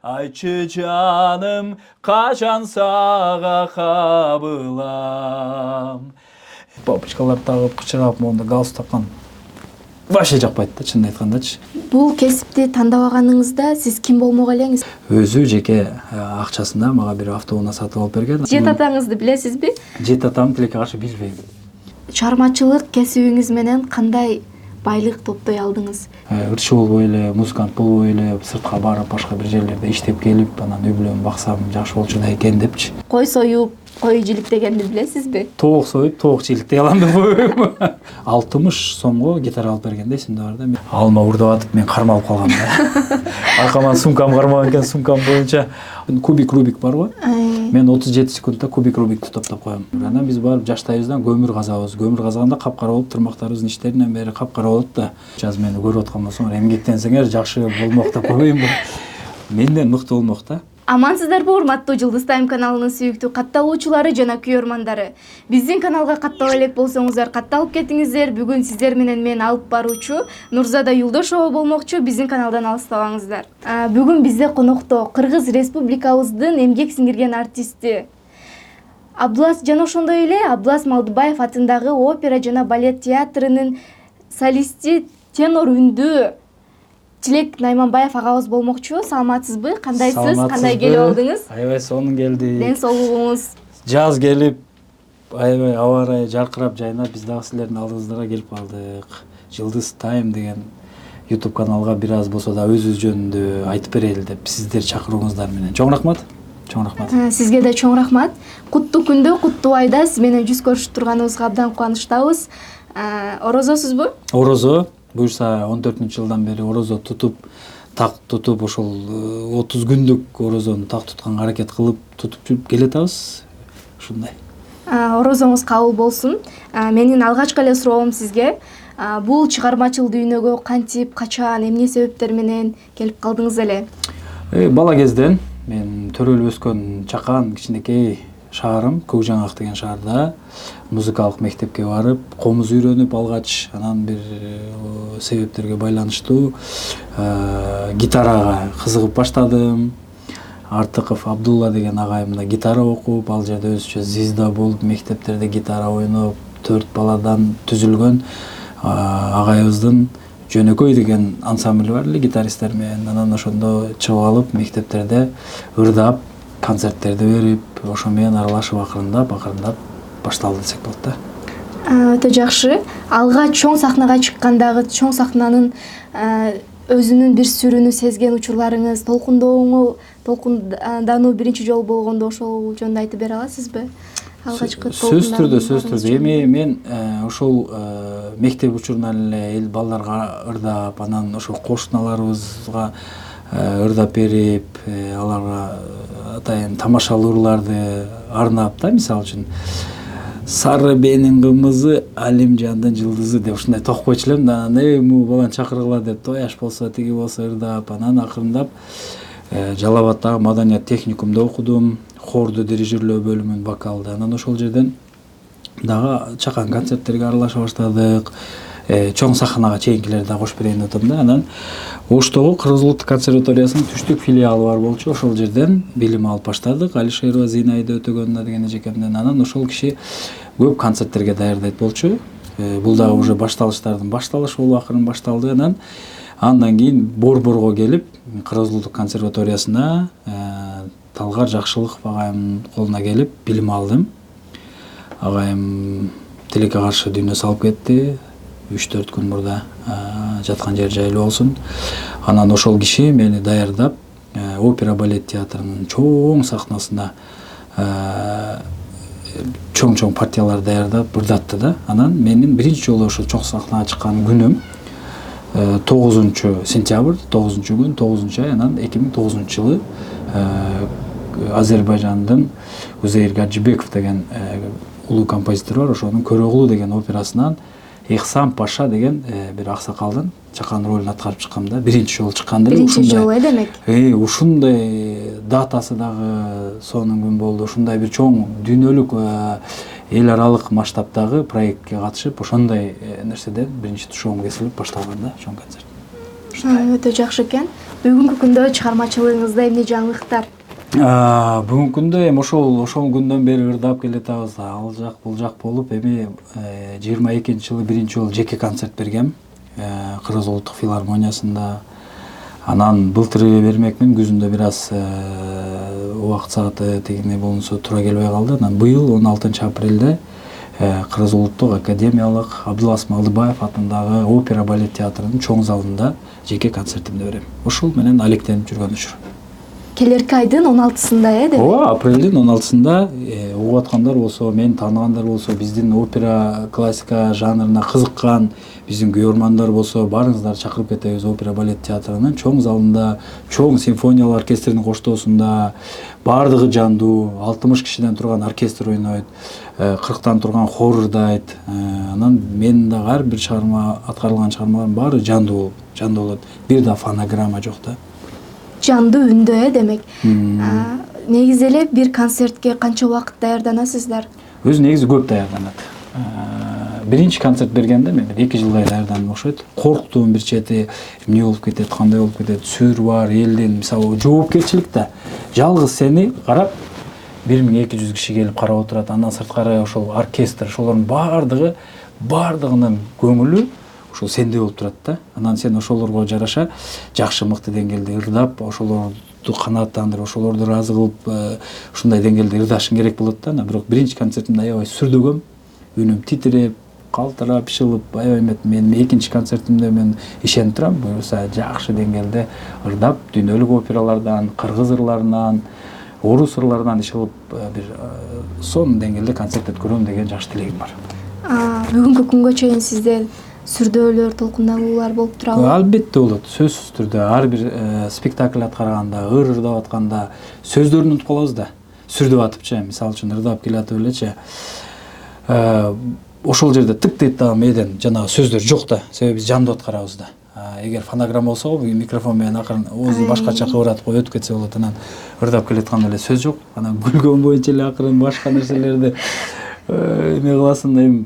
Ayçı canım kaçan sağa kabılam. Бабочкалар тагып, кычырап, монда галстук таккан вообще жакпайт да, чынын айткандачы. Бул кесипти тандабаганыңызда сиз ким болмок элеңиз? Өзү жеке акчасында мага бир автоунаа сатып алып берген. Жет атаңызды билесизби? Жет атам тилекке каршы билбейм. Чыгармачылык кесибиңиз менен кандай байлык топтой алдыңыз? Ырчы болбой эле, музыкант болбой эле, сыртка барып, башка бир жерлерде иштеп келип, анан үй бүлөмдү баксам жакшы болчу да экен депчи. Кой союп, кой жиликтегенди билесизби? Тоок союп, тоок жиликтей алам деп койбойм. 60 сомго гитара алып бергенде эсимде бар да. Алма урдап атып мен кармалып калгам да. Аркаман сумкам кармаган экен, сумкам боюнча кубик Рубик барбы? Мен 37 секундда кубик Рубикти топтоп коем. Анан биз барып жаштайбыздан көмүр казабыз. Көмүр казганда капкара болуп, тырмактарыбыздын ичтеринен бери капкара болот да. Жаз мени көрүп аткандан соң эмгектенсеңер жакшы болмок деп койбойм. Менден мыкты болмок да. Амансыздарбы, урматтуу Жылдыз Тайм каналынын сүйүктүү катталуучулары жана күйөрмандары. Биздин каналга каттала элек болсоңуздар, катталып кетиңиздер. Бүгүн сиздер менен мен алып баруучу Нурзада Юлдошова болмокчу. Биздин каналдан алыстабаңыздар. Бүгүн бизде конокто Кыргыз Республикабыздын эмгек сиңирген артисти Абдулас жана ошондой эле Абдулас Малдыбаев атындагы опера жана балет театрынын солисти, тенор үндүү Тилек Найманбаев агабыз болмокчу. Саламатсызбы? Кандайсыз? Кандай келип алдыңыз? Аябай сонун келди. Ден соолугуңуз? Жаз келип, аябай аба ырайы жаркырап жайнап, биз дагы силердин алдыңыздарга келип калдык. Жылдыз Тайм деген YouTube каналга бир аз болсо да өзүбүз жөнүндө айтып берели деп сиздер чакырууңуздар менен. Чоң рахмат. Чоң рахмат. Сизге да чоң рахмат. Куттуу күндө, куттуу айда сиз менен жүз көрүшүп турганыбызга абдан кубанычтабыз. Орозосузбу? Орозо. Буюрса 14-жылдан бери орозо тутуп, так тутуп, ошол 30 күндүк орозону так тутканга аракет кылып тутуп жүрүп келатабыз. Ушундай. Орозоңуз кабыл болсун. Менин алгачкы эле суроом сизге, бул чыгармачыл дүйнөгө кантип, качан, эмне себептер менен келип калдыңыз эле? Бала кезден мен төрөлүп өскөн Чакан кичинекей шаарым, Көкжаңак деген шаарда музыкалык мектепке барып, комуз үйрөнүп алгач, анан бир себептерге байланыштуу гитарага кызыгып баштадым. Артыков Абдулла деген агайымда гитара окуп, ал жерде өзүчө звезда болуп, мектептерде гитара ойноп, 4 баладан түзүлгөн агайыбыздын Жөнөкөй деген ансамбль бар эле гитаристтер менен. Анан ошондо чыгып алып, мектептерде ырдап, концерттерди берип, ошо менен аралашып акырындап башталды десек болот да. Өтө жакшы. Алга чоң сахнага чыккандагы чоң сахнанын өзүнүн бир сүрүнү сезген учурларыңыз, толкундануу биринчи жолу болгондо ошол жөнүндө айтып бере аласызбы? Алгачкы сөз түрдө. Эми мен ошол мектеп учурунан эле эл балдарга ырдап, анан ошол кошуналарыбызга ырдап берип, аларга атайын тамашалуу ырларды арнап да, мисалы үчүн Сары бенин кымызы, Алимжандын жылдызы деп ушундай ток койчу элем да, анан му баланы чакыргыла деп тояш болсо, тиги болсо ырдап, анан акырындап Жалал Абадтагы маданият техникумда окудум, хорду дирижерлөө бөлүмүн вокалды. Анан ошол жерден дагы Чакан концерттерге аралаша баштадык. Чоң сахнага чейинкилерди да кошуп берейин деп атам да. Анан Оштогу Кыргыз улуттук консерваториясынын түштүк филиалы бар болчу. Ошол жерден билим алып баштадык. Алишерова Зинайда Өтөгөнова деген эжекемден. Анан ошол киши көп концерттерге даярдайт болчу. Бул дагы уже башталыштардын башталышы болуп акырын башталды. Андан кийин Борборго келип, Кыргыз улуттук консерваториясына Талгар Жакшылыков агайымдын колуна келип билим алдым. Агайым тилекке каршы дүйнө салып кетти. 3-4 күн мурда жаткан жер жайлуу болсун. Анан ошол киши мени даярдап, опера балет театрынын чоң сахнасына чоң партиялар даярдап ырдатты да. Анан менин биринчи жолу ошол чоң сахнага чыккан күнүм 9-сентябрь, 9-күн, 9-ай, анан 2009-жылы Азербайжандын Узейр Гаджибеков деген улуу композитор бар, ошонун Көрөгулу деген операсынан Ихсан Паша деген бир аксакалдын Чакан ролун аткарып чыккам да. Биринчи жолу чыкканда эле ушундай. Биринчи жолу демек. Ушундай датасы дагы сонун күн болду. Ушундай бир чоң дүйнөлүк эл аралык масштабтагы проектке катышып, ошондой нерседен биринчи тушоом кесилип башталган да, чоң концерт. Өтө жакшы экен. Бүгүнкү күндө чыгармачылыгыңызда эмне жаңылыктар? Бүгүнкү күндө эми ошол күндөн бери ырдап келатабыз. Ал жак бул жак болуп эми 22-жылы биринчи жолу жеке концерт бергем Кыргыз улуттук филармониясында. Анан былтыр бермекмин, күзүндө бир аз убакыт сааты тигине болсо туура келбей калды. Анан быйыл 16-апрелде Кыргыз улуттук академиялык Абдуласым Алдыбаев атындагы опера балет театрынын чоң залында жеке концертимди берем. Ошол менен алектенип жүргөн учур. Келерки айдын 16-сында деп? Ооба, апрелдин 16-сында угуп аткандар болсо, мени тааныгандар болсо, биздин опера классика жанрына кызыккан биздин күйөрмандар болсо, баарыңыздарды чакырып кетебиз. Опера балет театрынын чоң залында, чоң симфониялык оркестринин коштоосунда баардыгы жандуу, 60 кишиден турган оркестр ойнойт, 40тан турган хор ырдайт. Анан менин дагы ар бир чыгарма, аткарылган чыгармаларым баары жандуу болот. Бир да фонограмма жок да. Жандуу үндө демек. Негизи эле бир концертке канча убакыт даярданасыздар? Өзү негизи көп даярданат. Биринчи концерт бергенде мен 2 жылдай даярдандым окшойт. Корктум бир чети, эмне болуп кетет, кандай болуп кетет, сүр бар, элдин мисалы жоопкерчилик да. Жалгыз сени карап 1200 киши келип карап отурат. Андан сырткары ошол оркестр, ошолордун баардыгынын көңүлү ошол сенде болуп турат да. Анан сен ошолорго жараша жакшы мыкты деңгээлде ырдап, ошолорду канааттандырып, ошолорду ыраазы кылып, ушундай деңгээлде ырдашың керек болот да. Бирок биринчи концертимде аябай сүрдөгөм, үнүм титиреп, калтырап, шылып, аябай эмет. Мен экинчи концертимде мен ишенип турам, буюрса жакшы деңгээлде ырдап, дүйнөлүк опералардан, кыргыз ырларынан, орус ырларынан иш алып, бир сонун деңгээлде концерт өткөрөм деген жакшы тилегим бар. Бүгүнкү күнгө чейин сизде сүрдөөлөр, толкундалуулар болуп турабы? Албетте болот, сөзсүз түрдө. Ар бир спектакль аткарганда, ырдап атканда сөздөрүн унутуп калабыз да. Сүрдөп атыпчы, мисалы үчүн ырдап келатып элечи, ошол жерде тык дейт дагы мээден жанагы сөздөр жок да. Себеби биз жандуу аткарабыз да. Эгер фонограмма болсо, микрофон менен акырын оозду башкача кыбыратып коюп өтүп кетсе болот. Анан ырдап келатканда эле сөз жок. Анан күлгөн боюнча эле акырын башка нерселерди эме кыласың, эми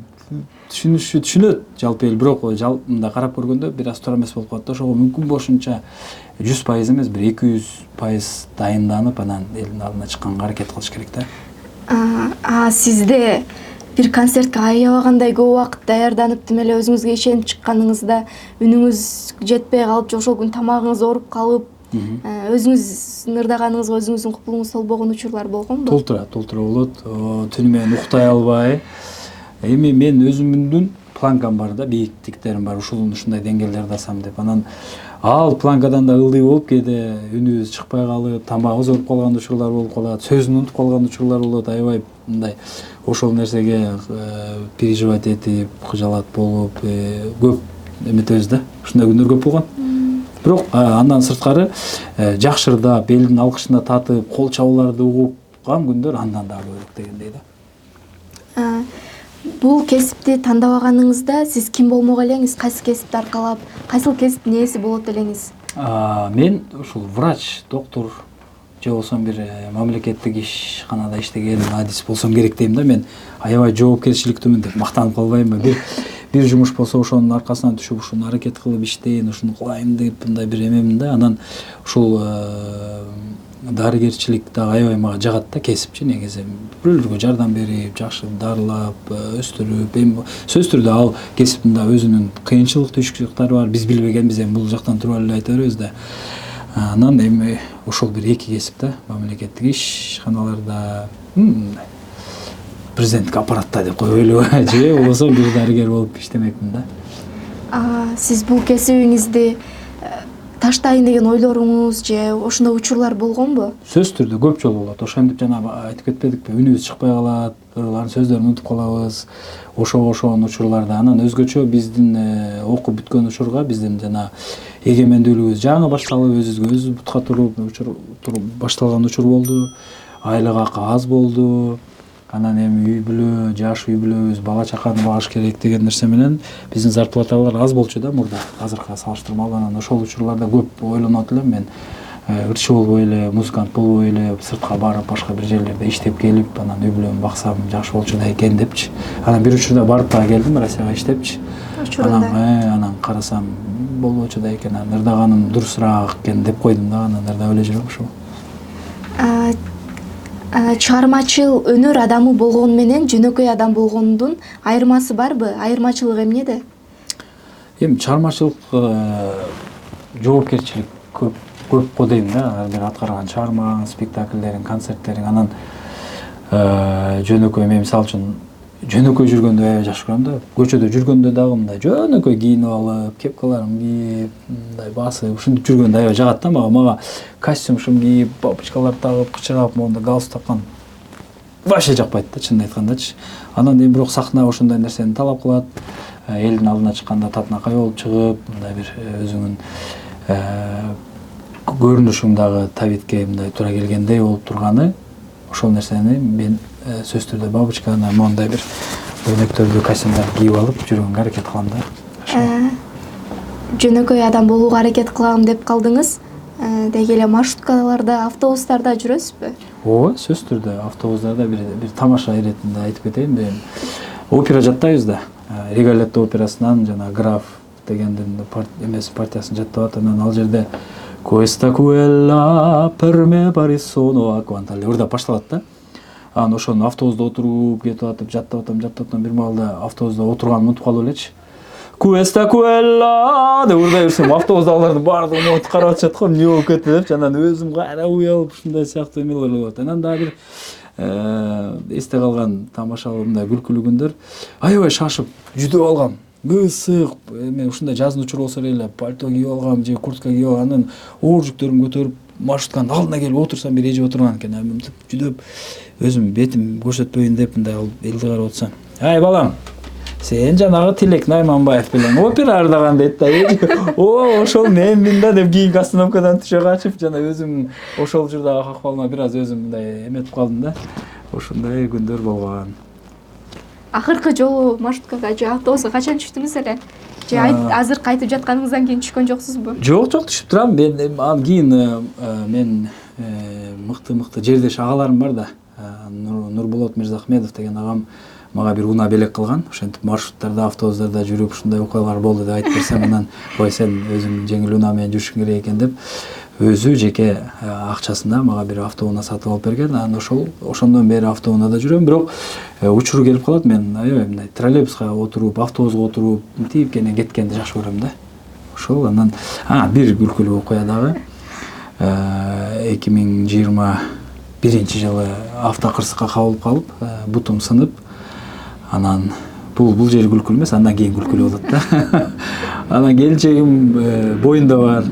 түшүнөт жалпы эл, бирок мындай карап көргөндө бир аз туура эмес болуп калат да. Ошого мүмкүн болушунча 100% эмес, бир 200% дайынданып, анан элдин алдына чыкканга аракет кылыш керек да. Сизде бир концертке аябагандай көп убакыт даярданып, тим эле өзүңүзгө ишенип чыкканыңызда үнүңүз жетпей калып, ошол күн тамагыңыз ооруп калып, өзүңүздүн ырдаганыңызга өзүңүздүн купулуңуз толбогон учурлар болгонбу? Толтура болот. Түнү менен уктай албай. Эми мен өзүмдүн планкам бар да, бийиктиктерим бар. Ушундай деңгээлде ырдасам деп. Анан ал планкадан да ылдый болуп кээде үнүбүз чыкпай калып, тамагыбыз ооруп калган учурлар болуп калат, сөзүн унутуп калган учурлар болот. Аябай мындай ошол нерсеге переживать этип, кыжалат болуп, көп эметебиз да. Ушундай күндөр көп болгон. Бирок андан сырткары жакшы ырдап, элдин алкышына татып, кол чабууларды угупкан күндөр андан да көбүрөөк дегендей да. Бул кесипти тандабаганыңызда сиз ким болмок элеңиз? Кайсы кесипти аркалап, кайсыл кесиптин ээси болот элеңиз? Мен ушул врач, доктор же болсо бир мамлекеттик ишканада иштеген адис болсом керек дейм да. Мен аябай жоопкерчиликтүүмүн деп мактанып калбайм. Бир жумуш болсо ошонун аркасынан түшүп, ушуну аракет кылып иштейин, ушуну кылайын деп мындай бир эмемин да. Анан ушул дарыгерчилик да аябай мага жагат да, кесипчи негизи. Бирөөлөргө жардам берип, жакшы дарылап, өстүрүп, эми сөзсүз түрдө ал кесиптин да өзүнүн кыйынчылык түйшүктөрү бар. Биз билбегенбиз, эми бул жактан туруп эле айта беребиз да. Анан эми ошол бир эки кесип да, мамлекеттик ишканаларда, президенттик аппаратта деп коелу, же болбосо бир дарыгер болуп иштемекмин да. Сиз бул кесибиңизди таштайын деген ойлоруңуз же ошондой учурлар болгонбу? Сөзсүз түрдө көп жолу болот. Ошентип жана айтып кетпедикпи, үнүбүз чыкпай калат, ырлардын сөздөрүн унутуп калабыз. Ошон учурларда анан өзгөчө биздин окуп бүткөн учурга, биздин жана эгемендүүлүгүбүз жаңы башталып, өзүбүзгө өзүбүз бутка туруп башталган учур болду. Айлык акы аз болду. Анан эми үй бүлө, жаш үй бүлөбүз, бала чаканы багыш керек деген нерсе менен биздин зарплаталар аз болчу да мурда, азыркыга салыштырмалуу. Анан ошол учурларда көп ойлонот элем мен. Ырчы болбой эле, музыкант болбой эле, сыртка барып, башка бир жерлерде иштеп келип, анан үй бүлөмдү баксам жакшы болчу да экен депчи. Анан бир учурда барып да келдим Россияга иштепчи. Анан карасам болбочу да экен, анан ырдаганым дурусураак экен деп койдум да, анан ырдап эле жүрөм ошол. Чыгармачыл өнөр адамы болгон менен жөнөкөй адам болгондун айырмасы барбы? Айырмачылык эмнеде? Эми чыгармачылык жоопкерчилик көп го дейм да, ар бир аткарган чыгарма, спектакльдериң, концерттериң. Анан жөнөкөй мен мисалы үчүн жөнөкөй жүргөндө аябай жакшы көрөм да. Көчөдө жүргөндө дагы мындай жөнөкөй кийинип алып, кепкаларымды кийип, мындай басып, ушинтип жүргөндө аябай жагат да мага. Костюм кийип, бабочкалар тагып, кычырап, моунда галстук таккан вообще жакпайт да, чынын айткандачы. Анан эми бирок сахна ошондой нерсени талап кылат. Элдин алдына чыкканда татынакай болуп чыгып, мындай бир өзүңүн көрүнүшүң дагы табитке мындай туура келгендей болуп турганы, ошол нерсени мен сөзсүз түрдө бабочканы, мондай бир өрнөктөрдү, костюмдарды кийип алып жүргөнгө аракет кылам да. Жөнөкөй адам болууга аракет кылам деп калдыңыз. Деги эле маршруткаларда, автобустарда жүрөсүзбү? Ооба, сөзсүз түрдө автобустарда бир тамаша иретинде айтып кетейин. Опера жаттайбыз да. Риголетто операсынан жана Граф дегендин партиясын жаттап атам. Ал жерде Questa quella per me pari sono аквантали ырдап башталат да. Анан ошону автобуста отуруп кетип атып жаттап атам. Бир маалда автобуста отурганымды унутуп калып элечи. Questa quella деп ырдай берсем, автобустагылардын баардыгы отуп карап атышат го, эмне болуп кетти деп, анан өзүм кайра уялып ушундай сыяктуу эмелер болуп атат. Анан дагы бир эсте калган тамашалуу мындай күлкүлүү күндөр аябай шашып жүдөп алгам. Ысык, мен ушундай жаздын учуру болсо эле пальто кийип алгам же куртка кийип алгам, анан оор жүктөрүмдү көтөрүп маршрутканын алдына келип отурсам, бир эже отурган экен, мынтип жүдөп өзүм бетим көрсөтпөйүн деп мындай элди карап отсам. Ай балам, сен жанагы Тилек Найманбаев менен опера ырдаган дейт да. О, ошол менмин да деп кийинки остановкадан түшө качып, жана өзүм ошол учурдагы акыбалыма бир аз өзүм мындай эметип калдым да. Ошондой күндөр болгон. Акыркы жолу маршруткага же автобуска качан түштүңүз эле? Же азыр кайтып жатканыңыздан кийин түшкөн жоксузбу? Жок, түшүп турам. Мен анан кийин мен мыкты жердеш агаларым бар да. Нурболот Мирзахмедов деген агам мага бир унаа белек кылган. Ошентип маршруттарда, автобустарда жүрүп ушундай окуялар болду деп айтып берсем, анан ой сен өзүң жеңил унаа менен жүрүшүң керек экен деп өзү жеке акчасына мага бир автоунаа сатып алып берген. Анан ошондон бери автоунаада жүрөм. Бирок учуру келип калат, мен аябай мындай троллейбуска отуруп, автобуска отуруп, мынтип кеткенди жакшы көрөм да. Ошол анан бир күлкүлүү окуя дагы. 2021-жылы автокырсыкка кабылып калып, бутум сынып, анан бул жери күлкүлүү эмес, андан кийин күлкүлүү болот да. Анан келинчегим боюнда бар.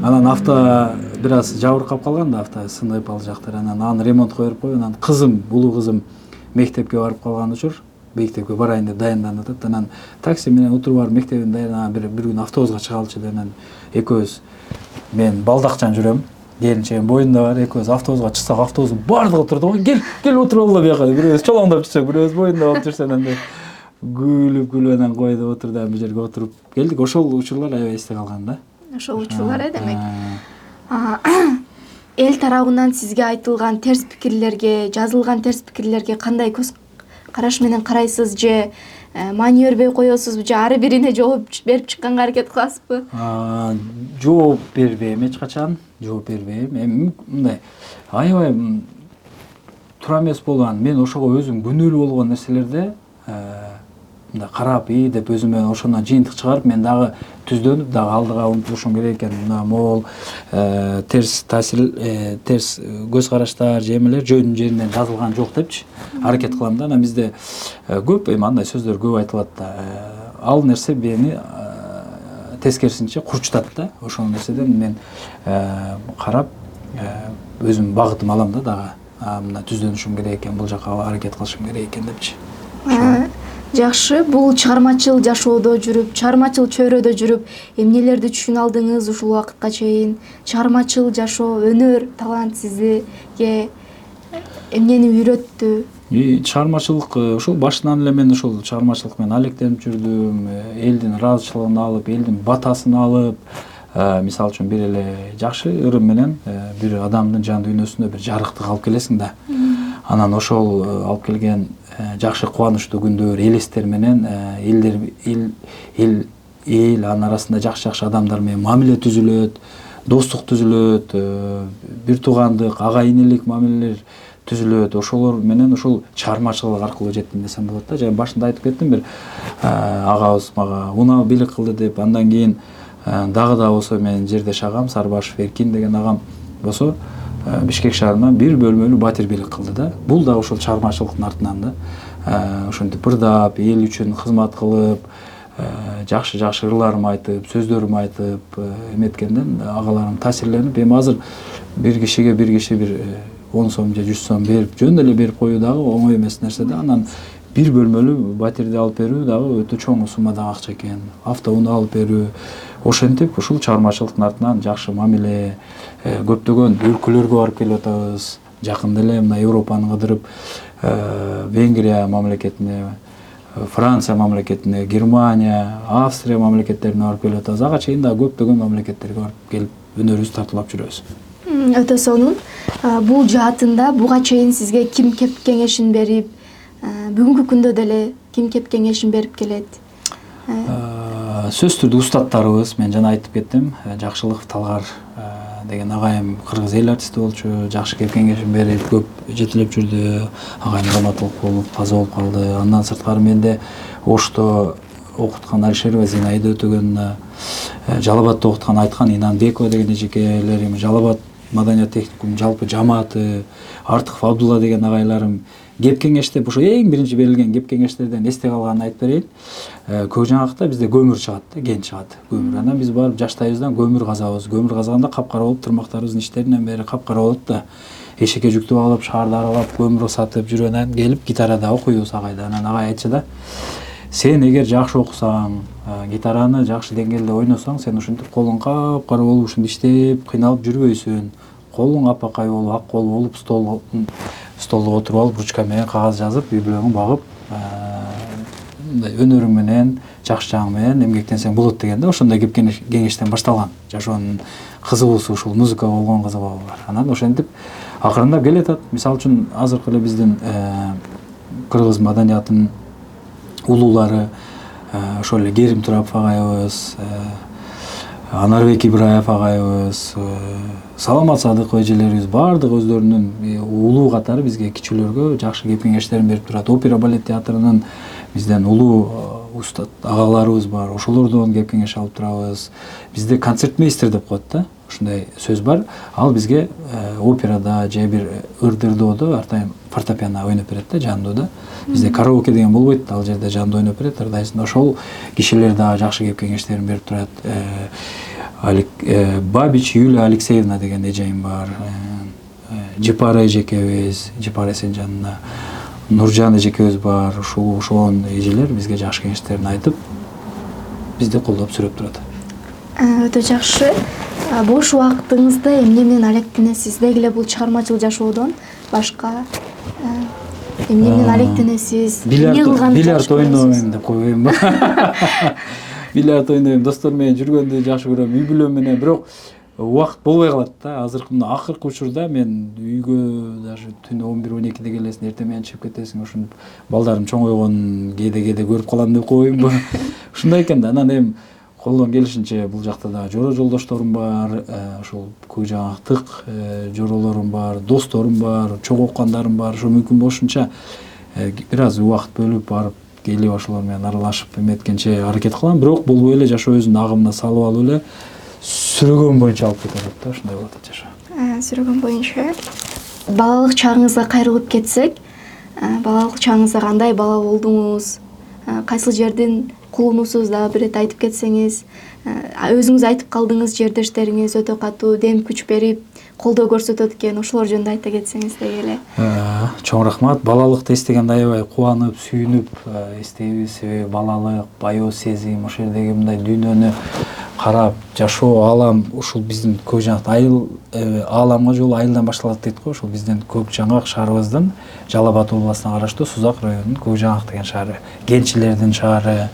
Анан авто бир аз жабыркап калган да, авто сынып ал жактар. Анан аны ремонтко берип коюп, анан кызым, улуу кызым мектепке барып калган учур, мектепке барайын деп даянданып атат. Анан такси менен отуруп барып мектептен даянданып бир күн автобуска чыгалчы деп, анан экөөбүз мен балдакчан жүрөм, келинчегим боюнда бар, экөөбүз автобуска чыксак, автобустун баардыгы турду. Кел отуруп ал бияка деп, бирөөбүз чолоңдоп жүрсөк, бирөөбүз боюнда болуп жүрсө, анан күлүп анан кой деп отур да, бул жерге отуруп келдик. Ошол учурлар аябай эсте калган да. Ошол учурлар демек. Эл тарабынан сизге айтылган терс пикирлерге, жазылган терс пикирлерге кандай көз караш менен карайсыз, же маани бербей коесузбу, же ары бирине жооп берип чыкканга аракет кыласызбы? Жооп бербейм, эч качан жооп бербейм. Эми мындай аябай туура эмес болгон, мен ошого өзүм күнөөлүү болгон нерселерде мындай карап деп өзүмө ошондон жыйынтык чыгарып, мен дагы түздөнүп, дагы алдыга умтулушум керек экен. Мына могул терс таасир, терс көз караштар, жемелер жөн жеринен жазылган жок депчи аракет кылам да. Анан бизде көп андай сөздөр көп айтылат да. Ал нерсе мени тескерисинче курчутат да. Ошол нерседен мен карап өзүм багытым алам да дагы. Мына түздөнүшүм керек экен, бул жака аракет кылышым керек экен депчи. Жакшы, бул чыгармачыл жашоодо жүрүп, чыгармачыл чөйрөдө жүрүп, эмнелерди түшүнө алдыңыз ушул убакытка чейин? Чыгармачыл жашоо, өнөр, талант сизге эмнени үйрөттү? Чыгармачылык ошол башынан эле мен ошол чыгармачылык менен алектенип жүрдүм, элдин ыраазычылыгын алып, элдин батасын алып, мисалы үчүн бир эле жакшы ырым менен бир адамдын жан дүйнөсүндө бир жарыктык алып келесиң да. Анан ошол алып келген жакшы кубанычтуу күндөр, элестер менен эл, анын арасында жакшы адамдар менен мамиле түзүлөт, достук түзүлөт, бир туугандык, ага инелик мамилелер түзүлөт. Ошолор менен ушул чыгармачылык аркылуу жеттим десем болот да. Жана башында айтып кеттим, бир агабыз мага унаа бийлик кылды деп, андан кийин дагы да болсо менин жердеш агам Сарбашев Эркин деген агам болсо Бишкек шаарынан бир бөлмөлүү батир бийлик кылды да. Бул да ошол чыгармачылыктын артынан да. Ошентип ырдап, эл үчүн кызмат кылып, жакшы ырларым айтып, сөздөрүм айтып эметкенден агаларым таасирленип, эми азыр бир киши бир 10 сом же 100 сом берип, жөн эле берип коюу дагы оңой эмес нерсе да. Анан бир бөлмөлүү батирди алып берүү дагы өтө чоң суммадагы акча экен. Автоунаа алып берүү. Ошентип ушул чыгармачылыктын артынан жакшы мамиле, көптөгөн өлкөлөргө барып келип атабыз. Жакында эле мына Европаны кыдырып, Венгрия мамлекетине, Франция мамлекетине, Германия, Австрия мамлекеттерине барып келип атабыз. Ага чейин дагы көптөгөн мамлекеттерге барып келип өнөрүбүздү тартуулап жүрөбүз. Өтө сонун. Бул жаатында буга чейин сизге ким кеп кеңешин берип, бүгүнкү күндө деле ким кеп кеңешин берип келет? Сөзсүз түрдө устаттарыбыз, мен жана айтып кеттим, Жакшылыков Талгар деген агайым кыргыз эл артисти болчу, жакшы кеп кеңешин берип, көп жетелеп жүрдү. Агайым драматург болуп, каза болуп калды. Андан сырткары менде Ошто окуткан Алишерова Зинаида Өтөгөнүнө, Жалал Абадта окуткан Айткан Инанбекова деген эжекелерим, Жалал Абад маданият техникум жалпы жамааты, Артыков Абдулла деген агайларым кеп кеңештеп, ошо эң биринчи берилген кеп кеңештерден эсте калганын айтып берейин. Көкжаңакта бизде көмүр чыгат да, кен чыгат, көмүр. Анан биз барып жаштайыбыздан көмүр казабыз. Көмүр казганда капкара болуп, тырмактарыбыздын иштеринен бери капкара болот да. Эшекке жүктүп алып, шаарды аралап, көмүр сатып жүргөндөн келип гитарада окуйбуз агайда. Анан агай айтчу да, сен эгер жакшы окусаң, гитараны жакшы деңгээлде ойносоң, сен ушинтип колуң капкара болуп, ушинтип иштеп, кыйналып жүрбөйсүн. Колуң апакай болуп, ак кол болуп, столго отуруп алып, ручка менен кагаз жазып, үй бүлөңү багып, өнөрүң менен, жакшы жагың менен эмгектенсең болот деген да. Ошондой кеп кеңештен башталган. Жашоонун кызыгуусу ушул музыкага болгон кызыгуу бар. Анан ошентип акырындап келатат. Мисалы үчүн азыркы эле биздин кыргыз маданиятынын улуулары, ошол эле Керим Турапов агайыбыз, Анарбек Ибраев агайыбыз, Саламат Садыков эжелерибиз баардык өздөрүнүн улуу катары бизге кичүүлөргө жакшы кеп кеңештерин берип турат. Опера балет театрынын бизден улуу устат агаларыбыз бар. Ошолордон кеп кеңеш алып турабыз. Бизде концертмейстер деп коет да. Ушундай сөз бар. Ал бизге операда же бир ырдырдоодо артайын фортепиано ойноп берет да, жандоодо. Бизде караоке деген болбойт, ал жерде жандоо ойноп берет, ырдайсың. Ошол кишилер дагы жакшы кеп кеңештерин берип турат. Бабич Юлия Алексеевна деген эжем бар. Жипара эжекебиз, Жипара Сенжанына, Нуржан эжекебиз бар. Ошол эжелер бизге жакшы кеңештерин айтып, бизди колдоп сүрөп турат. Өтө жакшы. Бош убактыңызда эмне менен алектенесиз? Деги эле бул чыгармачыл жашоодон башка эмне менен алектенесиз? Бильярд ойнойм деп койбойм. Бильярд ойнойм, достор менен жүргөндү жакшы көрөм, үй бүлөм менен, бирок убакыт болбой калат да. Акыркы учурда мен үйгө даже түнү 11-12де келесиң, эртең менен чыгып кетесиң, ушинтип балдарым чоңойгон кээде көрүп калам деп койбоймбу. Ушундай экен да. Анан эми колдон келишинче бул жакта да жоро жолдошторум бар, ошол көкжаңактык жоролорум бар, досторум бар, чогуу окугандарым бар. Ошо мүмкүн болушунча бир аз убакыт бөлүп барып келип ошолор менен аралашып эметкенче аракет кылам. Бирок болбой эле жашоо өзүнүн агымына салып алып эле сүрөгөн боюнча алып кете берет да. Ушундай болот жашоо. Сүрөгөн боюнча. Балалык чагыңызга кайрылып кетсек, балалык чагыңызда кандай бала болдуңуз? Кайсыл жердин кулунусуз дагы бир ирет айтып кетсеңиз, өзүңүз айтып калдыңыз, жердештериңиз өтө катуу дем күч берип, колдоо көрсөтөт экен, ошолор жөнүндө айта кетсеңиз деги эле. Чоң рахмат. Балалыкты эстегенде аябай кубанып, сүйүнүп эстейбиз. Себеби балалык, баяу сезим, ошол жердеги мындай дүйнөнү карап жашоо, алам, ушул биздин Көкжаңак ааламга жол айылдан башталат дейт го. Ошол биздин Көкжаңак шаарыбыздын Жалал Абад областына караштуу Сузак районунун Көкжаңак деген шаары, кенчилердин шаары.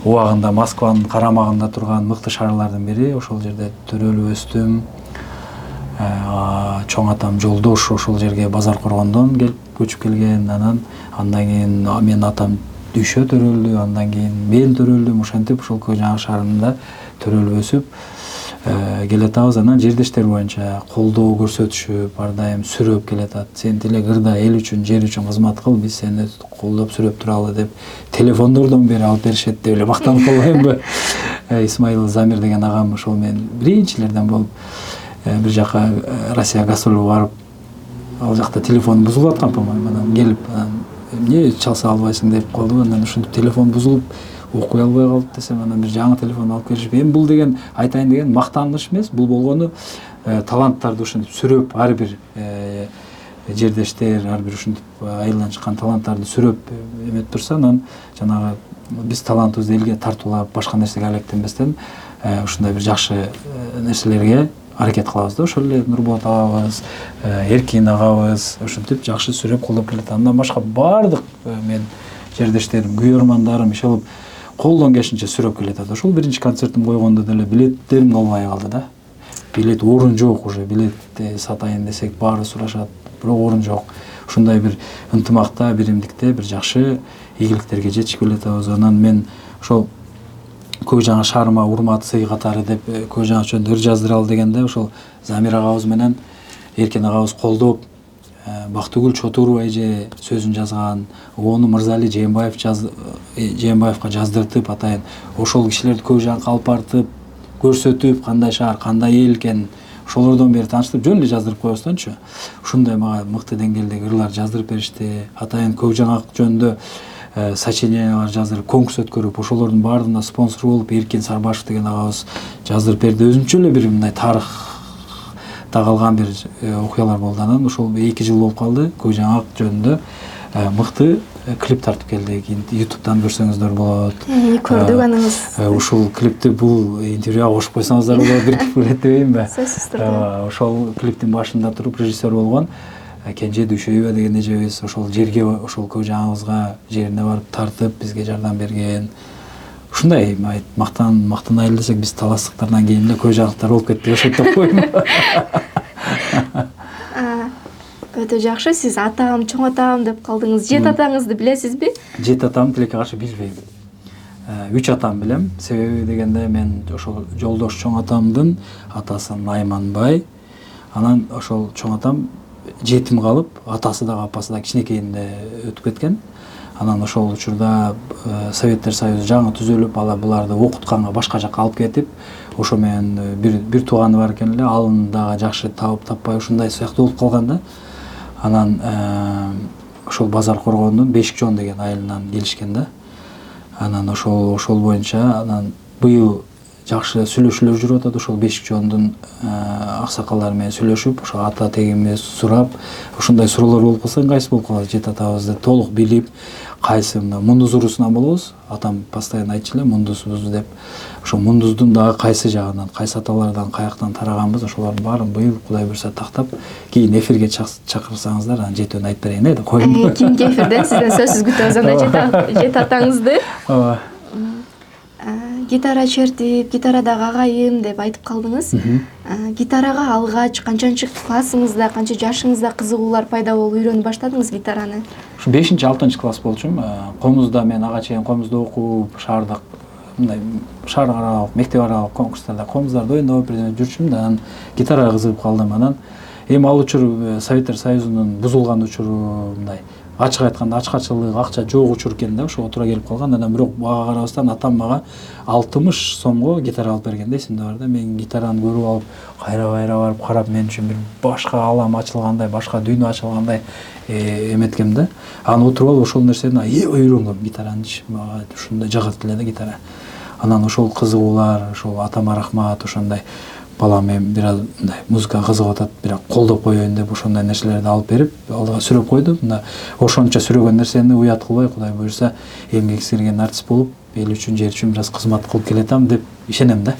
Убагында Москванын карамагында турган мыкты шаарлардын бири. Ошол жерде төрөлүп өстүм. Чоң атам Жолдош ошол жерге Базар Коргондон келип көчүп келген. Андан кийин менин атам Дүйшө төрөлдү, андан кийин мен төрөлдүм. Ошентип ошол Көк Жаңак шаарында төрөлүп өсүп келатабыз. Анан жердештер боюнча колдоо көрсөтүшүп, ар дайым сүрөп келатат. Сен тиле кырда эл үчүн, жер үчүн кызмат кыл, биз сени колдоп сүрөп туралы деп телефондордон бери алып беришет деп эле мактанып калбайбы? Исмаил Замир деген агам ошол менен биринчилерден болуп бир жака Россия гастролго барып, ал жакта телефон бузулуп аткан, по-моему, анан келип, эмне чалса албайсың деп калды. Анан ушинтип телефон бузулуп, окуй албай калып десем, анан бир жаңы телефон алып келишип, эми бул деген айтайын деген мактаныш эмес, бул болгону таланттарды ушинтип сүрөп, ар бир жердештер, ар бир ушинтип айылдан чыккан таланттарды сүрөп эметип турса, анан жанагы биз талантыбызды элге тартуулап, башка нерсеге алектенбестен ушундай бир жакшы нерселерге аракет кылабыз да. Ошол эле Нурболот агабыз, Эркин агабыз ушинтип жакшы сүрөп колдоп келет. Андан башка баардык мен жердештерим, күйөрмандарым ишелеп колдон келишинче сүрөп келатат. Ошол биринчи концертим койгондо деле билеттерим калбай калды да. Билет орун жок, уже билет сатайын десек баары сурашат, бирок орун жок. Ушундай бир ынтымакта, биримдикте бир жакшы ийгиликтерге жетишип келатабыз. Анан мен ошол Көк Жаңак шаарыма урмат сый катары деп Көк Жаңак жөнүндө ыр жаздыралы дегенде ошол Замир агабыз менен Эркин агабыз колдоп, Бактыгүл Чотурова эже сөзүн жазган, ону Мырзали Жээнбаевка жаздыртып, атайын ошол кишилерди Көк Жаңакка алып барып көрсөтүп, кандай шаар, кандай эл экенин ошолордон бери тааныштырып, жөн эле жаздырып койбостончу. Ушундай мага мыкты деңгээлдеги ырлар жаздырып беришти. Атайын Көк Жаңак жөнүндө сочинениялар жаздырып, конкурс өткөрүп, ошолордун баардыгына спонсор болуп, Эркин Сарбашев деген агабыз жаздырып берди. Өзүнчө эле бир мындай тарыхта калган бир окуялар болду. Анан ошол 2 жыл болуп калды. Көк Жаңак жөнүндө мыкты клип тартып келдик. YouTube'дан көрсөңүздөр болот. Көрдүк аныңыз. Ушул клипти бул интервьюга кошуп койсоңуздар болот, бир кип дейинби? Сөзсүз түрдө. Ошол клиптин башында туруп режиссер болгон Кенже Дүйшөйбө деген эжебиз ошол жерге, ошол Көк Жаңагыбызга жерине барып тартып, бизге жардам берген. Ушундай мактанайлы десек, биз таластыктардан кийин эле Көк Жаңактар болуп кетти, ошентип коеюн. Өтө жакшы. Сиз атам, чоң атам деп калдыңыз. Жет атаңызды билесизби? Жет атам тилекке каршы билбейм. 3 атам билем. Себеби дегенде мен ошол жолдош чоң атамдын атасы Найманбай. Анан ошол чоң атам жетим калып, атасы дагы апасы да кичинекейинде өтүп кеткен. Анан ошол учурда Советтер Союзу жаңы түзүлүп, ала буларды окутканга башка жакка алып кетип, ошо менен бир тууганы бар экен эле, алын дагы жакшы таппай ушундай сыяктуу болуп калган да. Анан ошол Базар Коргондун Бешикжон деген айылынан келишкен да. Анан ошол боюнча анан быйыл жакшы сүйлөшүүлөр жүрүп атат. Ошол Бешикжондун аксакалдары менен сүйлөшүп, ошо ата тегимди сурап, ушундай суроолор болуп калса, кайсы болуп калат, жет атабызды толук билип, кайсы мундуз урусунан болобуз. Атам постоянно айтчу эле, мундузбуз деп. Ошо мундуздун дагы кайсы жагынан, кайсы аталардан, каяктан тараганбыз, ошолордун баарын быйыл Кудай буйрса тактап, кийин эфирге чакырсаңыздар, анан жетөөнү айтып берейин деп коеюн. Кийинки эфирден сизден сөзсүз күтөбүз анда жет атаңызды. Ооба. Гитара чертип, гитарадагы агайым деп айтып калдыңыз. Гитарага алгач канчанчы классыңызда, канча жашыңызда кызыгуулар пайда болуп үйрөнүп баштадыңыз гитараны? Ушу 5-6 класс болчумун. Комузда мен ага чейин комузда окуп, шаардык мындай шаар аралык, мектеп аралык конкурстарда комуздарды ойноп жүрчүмүн да, анан гитарага кызыгып калдым. Анан эми ал учур Советтер Союзунун бузулган учуру, мындай ачык айтканда ачкачылык, акча жок учур экен да, ошого туура келип калган. Анан бирок бага карабастан атам мага 60 сомго гитара алып берген да, эсимде бар да. Мен гитараны көрүп алып, кайра барып карап, мен үчүн бир башка алам ачылгандай, башка дүйнө ачылгандай эметкем да. Анан отуруп алып ошол нерсени үйрөнгөм, гитараны мага ушундай жагат эле да гитара. Анан ошол кызыгуулар, ошол атама рахмат, ошондой балам эми бир аз мындай музыкага кызыгып атат, бирок колдоп коеюн деп ошондой нерселерди алып берип, алдыга сүрөп койду. Мында ошончо сүрөгөн нерсени уят кылбай, Кудай буйрса эмгек сиңирген артист болуп, эл үчүн, жер үчүн бир аз кызмат кылып келатам деп ишенем да.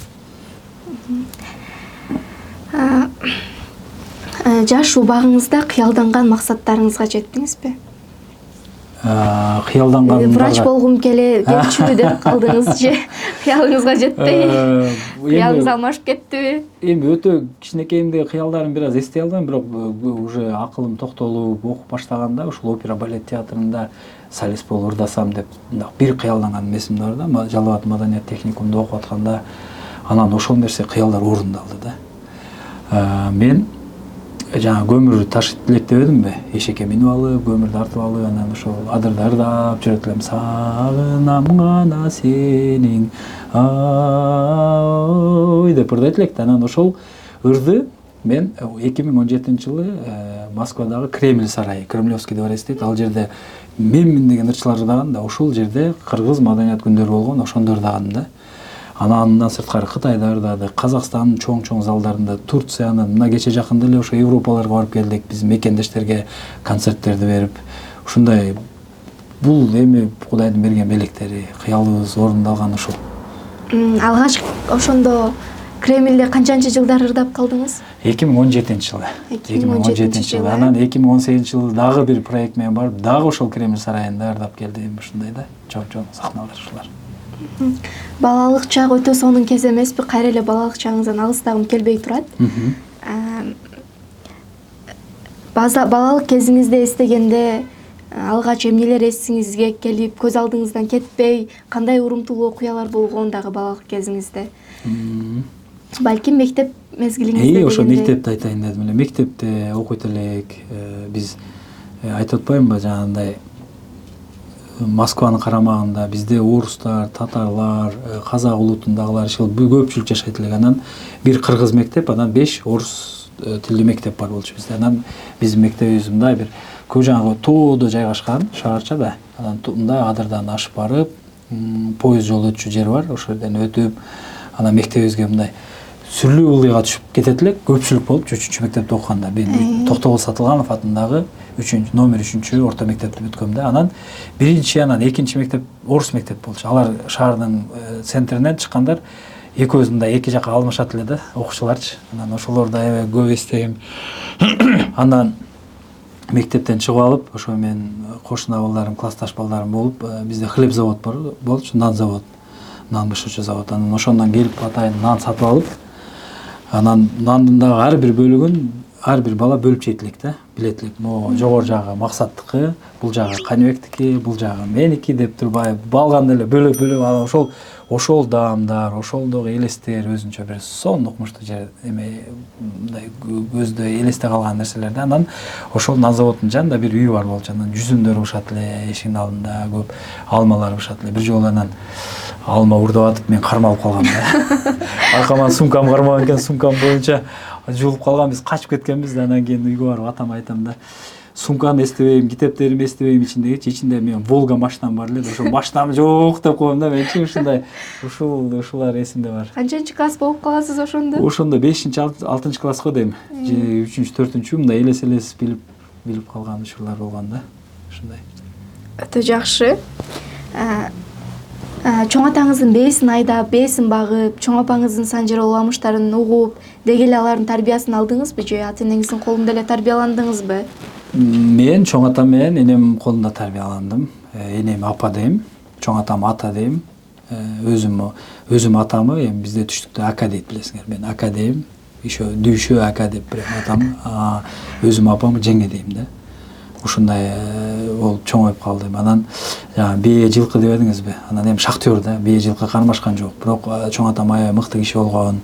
Жаш убагыңызда кыялданган максаттарыңызга жеттиңизби? Кыялданган врач болгум келчү деп калдыңыз же? Кыялыңызга жетпей? кыялыңыз алмашып кеттиби? Эми өтө кичинекейимдеги кыялдарым бир аз эстей албайм, бирок уже акылым токтолуп окуп баштаганда ушул опера балет театрында солист болуп ырдасам деп мындай бир кыялданган эмесим бар да. Жалал абад маданият техникумунда окуп атканда анан ошол нерсе кыялдар орундалды да. Мен жаңа көмүр ташыйт элек дебедимби? Эшекке минип алып, көмүр тартып алып, анан ошол адырда ырдап жүрөт элем. Сагынам гана сенин ой деп ырдайт элек да. Анан ошол ырды мен 2017-жылы Москвадагы Кремль сарайы, Кремлевский дворец дейт. Ал жерде менмин деген ырчылар ырдаган да. Ошол жерде кыргыз маданият күндөрү болгон, ошондо ырдаган да. Андан сырткары Кытайда ырдадык, Казакстандын чоң залдарында, Турциянын, мына кече жакында эле ошо Европаларга барып келдик, биз мекендештерге концерттерди берип, ушундай бул эми Кудайдын берген белектери, кыялыбыз орундалган ушул. Алгач ошондо Кремльде канчанчы жылдар ырдап калдыңыз? 2017-жылы. 2017-жылы. Анан 2018-жылы дагы бир проект менен барып, дагы ошол Кремль сарайында ырдап келдим, ушундай да. Чоң сахналар ушулар. Балалык чак өтө сонун кез эмеспи? Кайра эле балалык чагыңыздан алыстагым келбей турат. Балалык кезиңизде эстегенде алгач эмнелер эсиңизге келип, көз алдыңыздан кетпей, кандай урумтулуу окуялар болгон дагы балалык кезиңизде? Балким мектеп мезгилиңизде? Ошо мектепти айтайын дедим эле. Мектепте окуйт элек. Биз айтып атпаймынбы, жанагындай Москванын карамагында бизде орустар, татарлар, казак улутундагылар ушул көпчүлүк жашайт элек. Анан бир кыргыз мектеп, анан 5 орус тилдүү мектеп бар болчу бизде. Анан биздин мектебибиз мындай бир жаңагы тоодо жайгашкан шаарчада. Анан мындай адырдан ашып барып, поезд жолу өтчү жер бар. Ошол жерден өтүп, анан мектебибизге мындай сүрлүү ылыйга түшүп кетет элек, көпчүлүк болуп 3-чү мектепте окуганда. Мен Токтогул Сатылганов атындагы номер 3-чү орто мектепти бүткөм да. Анан биринчи, анан экинчи мектеп орус мектеп болчу. Алар шаардын центринен чыккандар экөөбүз мындай эки жака алмашат эле да, окуучуларчы. Анан ошолорду аябай көп эстейм. Анан мектептен чыгып алып, ошо мен кошуна балдарым, классташ балдарым болуп, бизде хлеб завод болчу, нан завод, нан бышуучу завод. Анан ошондон келип атайын нан сатып алып, анан нандын дагы ар бир бөлүгүн ар бир бала бөлүп жейт элек да, билет элек. Могу жогору жагы Максаттыкы, бул жагы Каныбектики, бул жагы меники деп турбай, балганда эле бөлүп, ошол даамдар, ошолдогу элестер өзүнчө бир сонун укмуштуу жер эме, мындай көздө элесте калган нерселер да. Анан ошол нан заводдун жанында бир үй бар болчу. Анан жүзүмдөр бышат эле, эшигинин алдында көп алмалар бышат эле. Бир жолу анан алма урдап атып, мен кармалып калгам да. Аркаман сумкам кармаган экен, сумкам боюнча жуулуп калган, биз качып кеткенбиз да. Анан кийин үйгө барып атама айтам да. Сумканы эстебейм, китептеримди эстебейм ичинде мен Волга машинам бар эле. Ошо машинам жок деп коем да менчи, ушундай ушулар эсимде бар. Канчанчы класс болуп каласыз ошондо? Ошондо 5-6 класско дейм. 3-4 мындай элес билип калган ушулар болгон да. Ушундай. Өтө жакшы. Чоң атаңыздын бээсин айдап, бээсин багып, чоң апаңыздын санжыр уламыштарын угуп, деги эле алардын тарбиясын алдыңызбы же ата энеңиздин колунда эле тарбияландыңызбы? Мен чоң атам менен энем колунда тарбияландым. Энем апа дейм, чоң атам ата дейм. Өзүм атамы эми бизде түштүктө ака дейт, билесиңер. Мен ака дейм, ишо дүйшө ака деп атам. Өзүм апамы жеңе дейм да. Ушундай болуп чоңоюп калдым. Анан бие жылкы дебедиңизби? Анан эми шахтер да, бие жылкы кармашкан жок. Бирок чоң атам аябай мыкты киши болгон.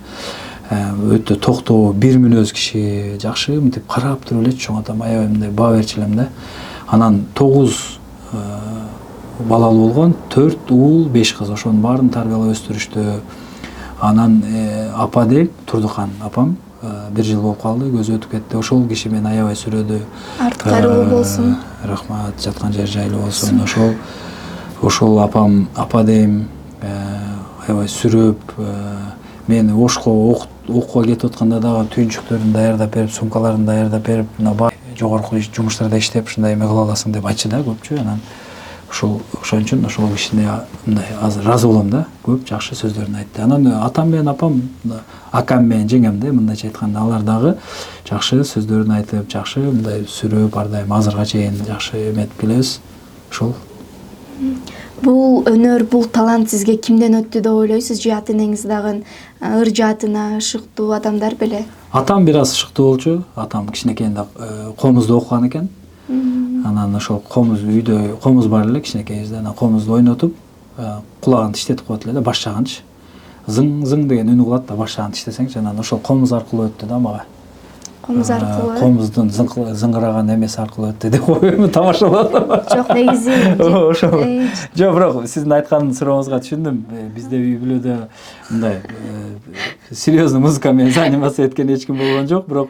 Өтө токтоо, бир мүнөз киши, жакшы мынтип карап туруп эле чоң атам аябай мындай баа берчү элем да. Анан 9 балалуу болгон, 4 уул, 5 кыз. Ошонун баарын тарбиялап өстүрүштү. Анан апа деп Турдукан апам 1 жыл болуп калды, көзү өтүп кетти. Ошол киши мени аябай сүрөдү. Арты кайрылуу болсун. Рахмат, жаткан жер жайлуу болсун. Ошол апам апа дейм, аябай сүрөп, мени Ошко окууга кетип атканда дагы түйүнчүктөрүн даярдап берип, сумкаларын даярдап берип, мына жогорку жумуштарда иштеп, ушундай эме кыла аласың деп айтчы да көпчү. Анан ошон үчүн ошол кишине мындай азыр ыраазы болом да, көп жакшы сөздөрүн айтты. Анан атам менен апам, акам менен жеңем да, мындайча айтканда алар дагы жакшы сөздөрүн айтып, жакшы мындай сүрөп ар дайым азырга чейин жакшы эметип келебиз. Ошол. Бул өнөр, бул талант сизге кимден өттү деп ойлойсуз? Же ата энеңиз дагы ыр жаатына ышыктуу адамдар беле? Атам бир аз ышыктуу болчу. Атам кичинекейинде комузду окуган экен. Анан ошол комуз үйдө комуз бар эле кичинекейибизде. Анан комузду ойнотуп, кулагын тиштетип коет эле да, баш жагынчы. Зың зың деген үн кылат да, баш жагын тиштесеңчи, анан ошол комуз аркылуу өттү да мага. Комуз аркылуу? Комуздун зыңгыраган эмеси аркылуу өттү деп коюм, тамашалап. Жок, негизи ошол. Жок, бирок сиздин айткан сурооңузга түшүндүм. Бизде үй бүлөдө мындай серьезный музыка менен заниматься эткен эч ким болгон жок, бирок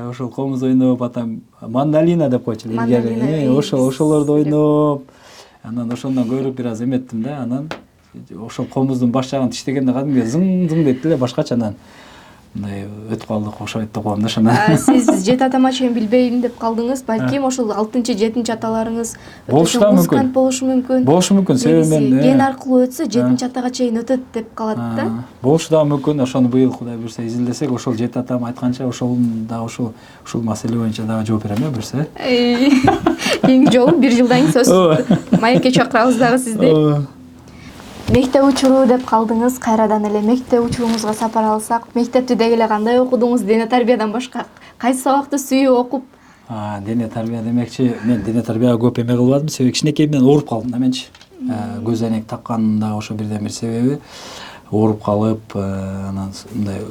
ошол комуз ойноп, атам мандолина деп койчу илгери. Ошолорду ойноп, анан ошондон көрүп бир аз эметтим да. Анан ошол комуздун баш жагын тиштегенде кадимге зың зың дейт эле, башкача. Анан мындай өтүп калдык, окшойт деп коем да ошондон. Сиз жет атама чейин билбейм деп калдыңыз. Балким ошол 6-7 аталарыңыз болушу да мүмкүн. Болушу мүмкүн. Болушу мүмкүн. Себеби мен ген аркылуу өтсө 7 атага чейин өтөт деп калат да. Болушу да мүмкүн. Ошону быйыл Кудай буйрса изилдесек, ошол жет атам айтканча ошол маселе боюнча дагы жооп берем буйрса. Кийинки жолу 1 жылдан кийин сөз маекке чакырабыз дагы сизди. Мектеп учуру деп калдыңыз, кайрадан эле мектеп учуруңузга сапар алсак, мектепти деги эле кандай окудуңуз? Дене тарбиядан башка кайсы сабакты сүйүп окуп? Дене тарбия демекчи, мен дене тарбияга көп эме кылбадым, себеби кичинекейимден ооруп калдым да менчи. Көз айнек такканымда ошо бирден бир себеби ооруп калып, анан мындай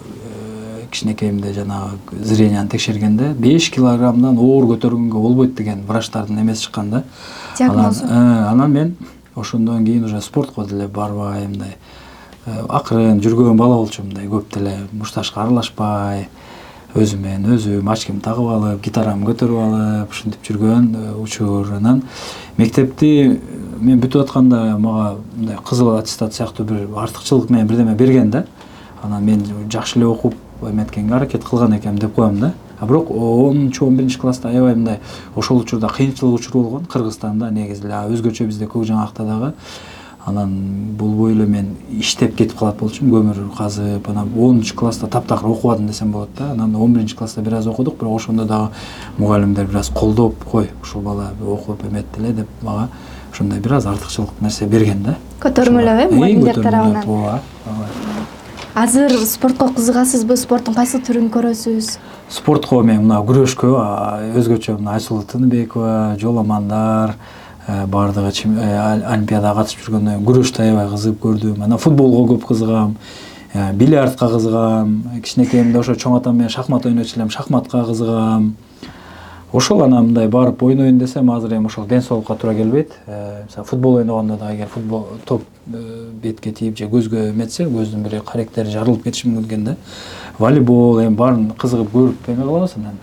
кичинекейимде жанагы зренияны текшергенде 5 килограммдан оор көтөргөнгө болбойт деген врачтардын эмеси чыккан да. Диагнозу. Анан мен ошондон кийин уже спортко деле барбай, мындай акырын жүргөн бала болчумун, мындай көп деле мушташка аралашпай, өзүмөн өзүм очкимди тагып алып, гитарамды көтөрүп алып, ушинтип жүргөн учур. Анан мектепти мен бүтүп атканда мага мындай кызыл аттестат сыяктуу бир артыкчылык менен бирдеме берген да. Анан мен жакшы эле окуп эметкенге аракет кылган экенмин деп коем да. Бирок 10-11 класста аябай мындай ошол учурда кыйынчылык учуру болгон Кыргызстанда, негизи эле өзгөчө бизде Көк Жаңакта дагы. Анан болбой эле мен иштеп кетип калат болчумун, көмүр казып. Анан 10 класста таптакыр окубадым десем болот да. Анан 11 класста бир аз окудук, бирок ошондо дагы мугалимдер бир аз колдоп, кой, ушул бала окуп эметти эле деп мага ошондой бир аз артыкчылык нерсе берген да. Көтөрмөлөп, мугалимдер тарабынан. Азыр спортко кызыгасызбы? Спорттун кайсы түрүн көрөсүз? Спортко мен мына күрөшкө, өзгөчө мына Айсулу Тыныбекова, жоламандар бардыгы олимпиадага катышып жүргөндөн күрөштү аябай кызыгып көрдүм. Анан футболго көп кызыгам, бильярдка кызыгам. Кичинекейимде ошо чоң атам менен шахмат ойночу элем, шахматка кызыгам. Ошол анан мындай барып ойнойн десем, азыр эми ошол ден соолукка туура келбейт. Мисалы футбол ойногондо да эгер футбол топ бетке тийип же көзгө эметсе, көздүн бир каректери жарылып кетиши мүмкүн экен да. Волейбол эми баарын кызыгып көрүп эме кылабыз, анан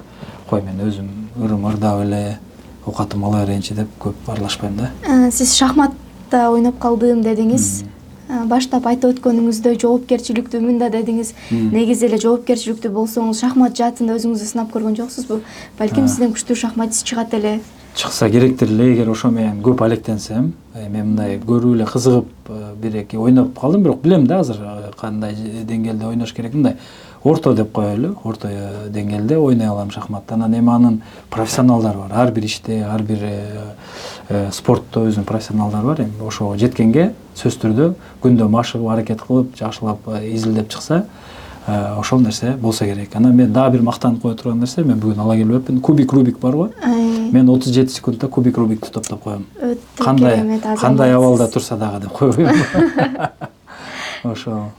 кой мен өзүм ырым ырдап эле оокатым ала берейинчи деп көп аралашпайм да. Сиз шахматта ойноп калдым дедиңиз. Баштап айтып өткөнүңүздө жоопкерчиликтүү мында дедиңиз. Негизи эле жоопкерчиликтүү болсоңуз, шахмат жаатында өзүңүздү сынап көргөн жоксузбу? Балким сизден күчтүү шахматист чыгат эле. Чыкса керектир эле, эгер ошо менен көп алектенсем. Мен мындай көрүп эле кызыгып бир-эки ойноп калдым, бирок билем да азыр кандай деңгээлде ойнош керек. Мындай орто деп коелу, орто деңгээлде ойной алам шахматты. Анан эми анын профессионалдары бар. Ар бир иште, ар бир спортто өзүнүн профессионалдары бар. Эми ошого жеткенге сөзсүз түрдө күндө машыгып, аракет кылып, жакшылап изилдеп чыкса, ошол нерсе болсо керек. Анан мен дагы бир мактанып кое турган нерсе, мен бүгүн ала келбеппин. Кубик Рубик барбы? Мен 37 секундда кубик Рубикти топтоп коем. Кандай абалда турса дагы деп коем. Ошо.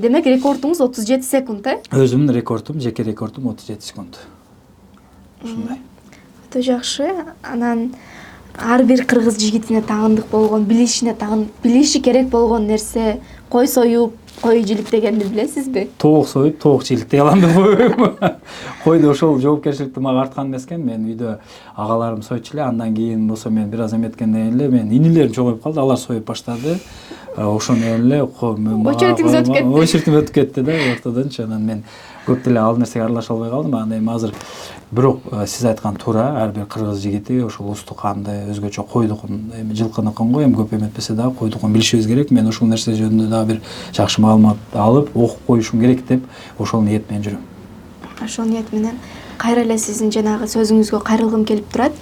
Демек рекордуңуз 37 секунд, Өзүмдүн рекордум, жеке рекордум 37 секунд. Ушундай. Өтө жакшы. Анан ар бир кыргыз жигитине тагындык болгон, билиши керек болгон нерсе, кой союп, кой жиликтегенди билесизби? Тоок союп, тоок жиликтей алам деп коем. Койду ошол жоопкерчиликти мага арткан эмес экен. Мен үйдө агаларым сойчу эле, андан кийин болсо мен бир аз эметкенден эле мен инилерим чоңоюп калды, алар союп баштады. Ошондон эле очередиңиз өтүп кетти. Очередим өтүп кетти да ортодончу. Анан мен көп деле ал нерсеге аралаша албай калдым. Анан эми азыр бирок сиз айткан туура, ар бир кыргыз жигити ошол устуканды, өзгөчө койдукун, эми жылкыныкын го, эми көп эметпесе дагы койдукун билишибиз керек. Мен ушул нерсе жөнүндө дагы бир жакшы маалымат алып, окуп коюшум керек деп ошол ниет менен жүрөм. Ошол ниет менен кайра эле сиздин жанагы сөзүңүзгө кайрылгым келип турат.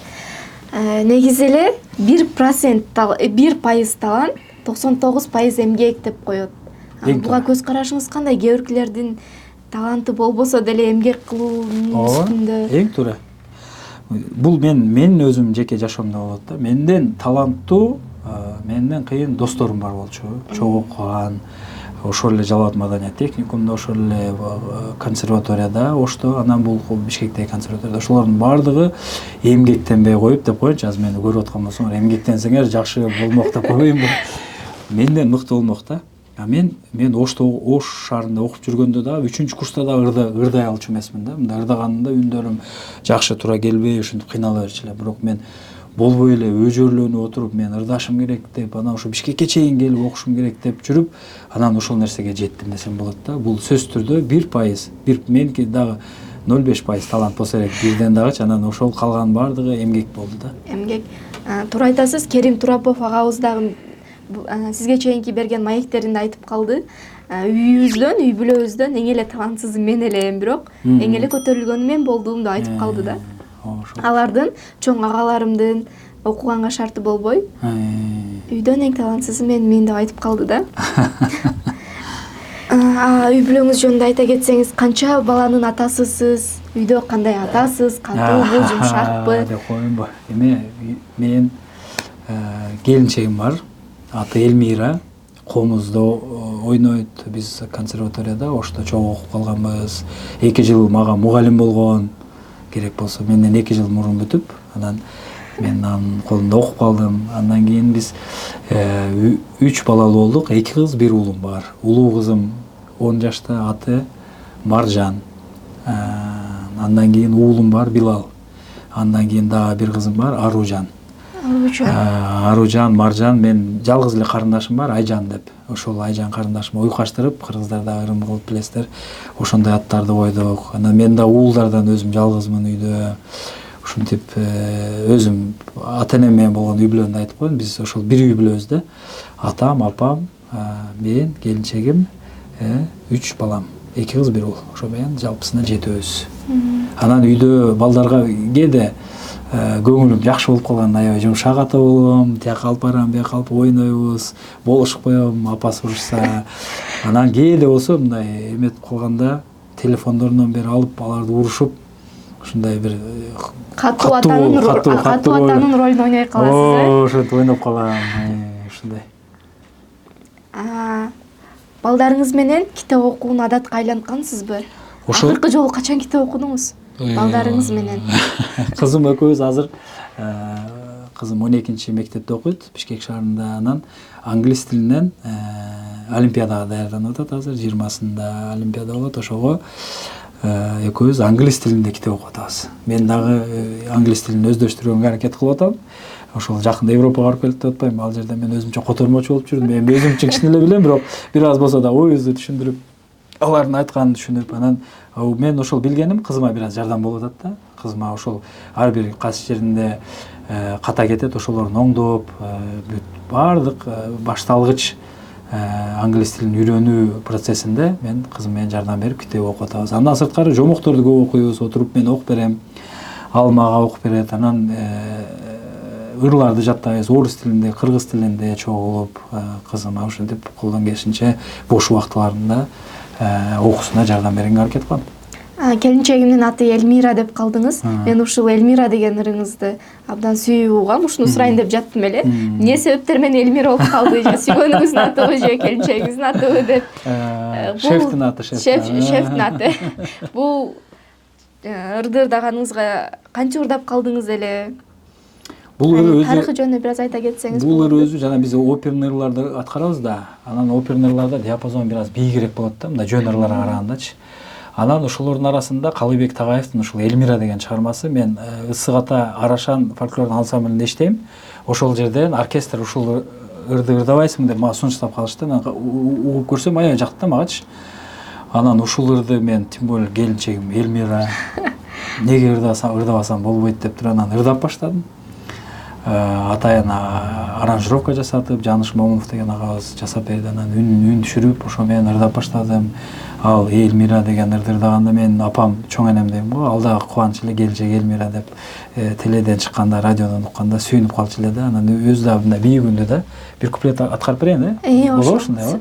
Негизи эле 1% 1% талант, 99% эмгек деп коет. Буга көз карашыңыз кандай? Кээ биркилердин таланты болбосо деле эмгек кылуунун үстүндө. Эң туура. Бул мен өзүм жеке жашоомдо болот да. Менден таланттуу, менден кыйын досторум бар болчу. Чогуу окуган, ошол эле Жалал абад маданият техникумда, ошол эле консерваторияда, Ошто, анан бул Бишкектеги консерваторияда. Ошолордун баардыгы эмгектенбей коюп деп коеюнчу. Азыр мени көрүп аткан болсоңор, эмгектенсеңер жакшы болмок деп коеюн. Менден мыкты болмок да. Мен Ош шаарында окуп жүргөндө да 3-курста да ырдай алчу эмесмин да. Мындай ырдаганымда үндөрүм жакшы туура келбей, ошентип кыйнала берчү эле. Бирок мен болбой эле өжөрлөнүп отуруп, мен ырдашым керек деп, анан ошо Бишкекке чейин келип окушум керек деп жүрүп, анан ошол нерсеге жеттим десем болот да. Бул сөзсүз түрдө 1%, меники дагы 0,5% талант болсо керек, бирден дагычы, анан ошол калган баардыгы эмгек болду да. Эмгек. Туура айтасыз. Керим Турапов агабыз дагы сизге чейинки берген маектеринде айтып калды. Үйүбүздөн, үй бүлөбүздөн эң эле талантсыз мен элем, бирок эң эле көтөрүлгөнү мен болдум деп айтып калды да. Алардын, чоң агаларымдын окуганга шарты болбой, үйдөн эң талантсызы мен деп айтып калды да. Үй бүлөңүз жөнүндө айта кетсеңиз, канча баланын атасысыз? Үйдө кандай атасыз? Катуубу, жумшакпы? Деп коеюнбу? Мен келинчегим бар. Аты Элмира. Комузда ойнойт. Биз консерваторияда Ошто чогуу окуп калганбыз. 2 жыл мага мугалим болгон. Керек болсо менден 2 жыл мурун бүтүп, анан мен анын колунда окуп калдым. Андан кийин биз 3 балалуу болдук. 2 кыз, 1 уулум бар. Улуу кызым 10 жашта, аты Маржан. Андан кийин уулум бар, Билал. Андан кийин дагы 1 кызым бар, Аружан. Аружан, Маржан, мен жалгыз эле карындашым бар, Айжан деп. Ошол Айжан карындашымы уйкаштырып, кыргыздарда ырым кылып билесиздер. Ошондой аттарды койдук. Анан мен да уулдардан өзүм жалгызмын үйдө. Ушинтип өзүм ата-энем менен болгон үй бүлөмдү айтып коеюн. Биз ошол бир үй бүлөбүз да. Атам, апам, мен, келинчегим, 3 балам. 2 кыз, 1 уул. Ошо менен жалпысына 7-өбүз. Анан үйдө балдарга кээде көңүлүм жакшы болуп калган, аябай жумшак ата болом, тияка алып барам, бияка алып ойнойбуз, болушуп коем, апасы урушса. Анан кээде болсо мындай эметип калганда телефондорунан бери алып аларды урушуп, ушундай бир катуу атанын ролун ойной каласыз. Ошентип ойноп калам. Ушундай. Балдарыңыз менен китеп окуун адатка айланткансызбы? Акыркы жолу качан китеп окудуңуз? Балдарыңыз менен. Кызым экөөбүз азыр, кызым 12-чи мектепте окуйт, Бишкек шаарында. Анан англис тилинен олимпиадага даярданып атат азыр, 20-сында олимпиада болот. Ошого экөөбүз англис тилинде китеп окуп атабыз. Мен дагы англис тилин өздөштүргөнгө аракет кылып атам. Ошол жакында Европага барып келет деп атпайм. Ал жерде мен өзүмчө котормочу болуп жүрдүм. Мен өзүмчө кичине эле билем, бирок бир аз болсо да оюбузду түшүндүрүп, алардын айтканын түшүнүп, анан мен ошол билгеним кызыма бир аз жардам болуп атат да. Кызыма ошол ар бир кайсы жеринде ката кетет, ошолорун оңдоп, баардык башталгыч англис тилин үйрөнүү процессинде мен кызым менен жардам берип китеп окуп атабыз. Андан сырткары жомокторду көп окуйбуз, отуруп мен окуп берем, ал мага окуп берет. Анан ырларды жаттайбыз, орус тилинде, кыргыз тилинде чогулуп, кызыма ушинтип колдон келишинче бош убактыларында окуусуна жардам беренге аракет кылам. Келинчегимдин аты Элмира деп калдыңыз. Мен ушул Элмира деген ырыңызды абдан сүйүп угам. Ушуну сурайын деп жаттым эле. Эмне себептер менен Элмира болуп калды? Же сүйгөнүңүздүн атыбы, же келинчегиңиздин атыбы деп. Шефтин аты, шефтин аты. Бул ырды ырдаганыңызга канча ырдап калдыңыз эле? Бул өзү тарыхы жөнүндө бир аз айта кетсеңиз. Бул өзү жана биз оперный ырларды аткарабыз да. Анан оперный ырларда диапазон бир аз бийигирээк болот да, мындай жөн ырларга карагандачы. Анан ошолордун арасында Калыбек Тагаевдин ушул Элмира деген чыгармасы, мен Ысык Ата Арашан фольклордук ансамблинде иштейм. Ошол жерден оркестр ушул ырды ырдабайсың деп мага сунуштап калышты. Мен угуп көрсөм аябай жакты да магачы. Анан ушул ырды мен тем более келинчегим Элмира неге ырдабасам болбойт деп туруп анан ырдап баштадым. атайын аранжировка жасатып, Жаныш Момунов деген агабыз жасап берди. Анан үн түшүрүп, ошо мен ырдап баштадым. Ал Элмира деген ырды ырдаганда мен апам чоң энем дейм го, ал да кубанч эле келчек Элмира деп теледен чыкканда, радиодон укканда сүйүнүп калчу эле да. Анан өзү да мындай бийигүндө да бир куплет аткарып берейин, болобу ушундайбы?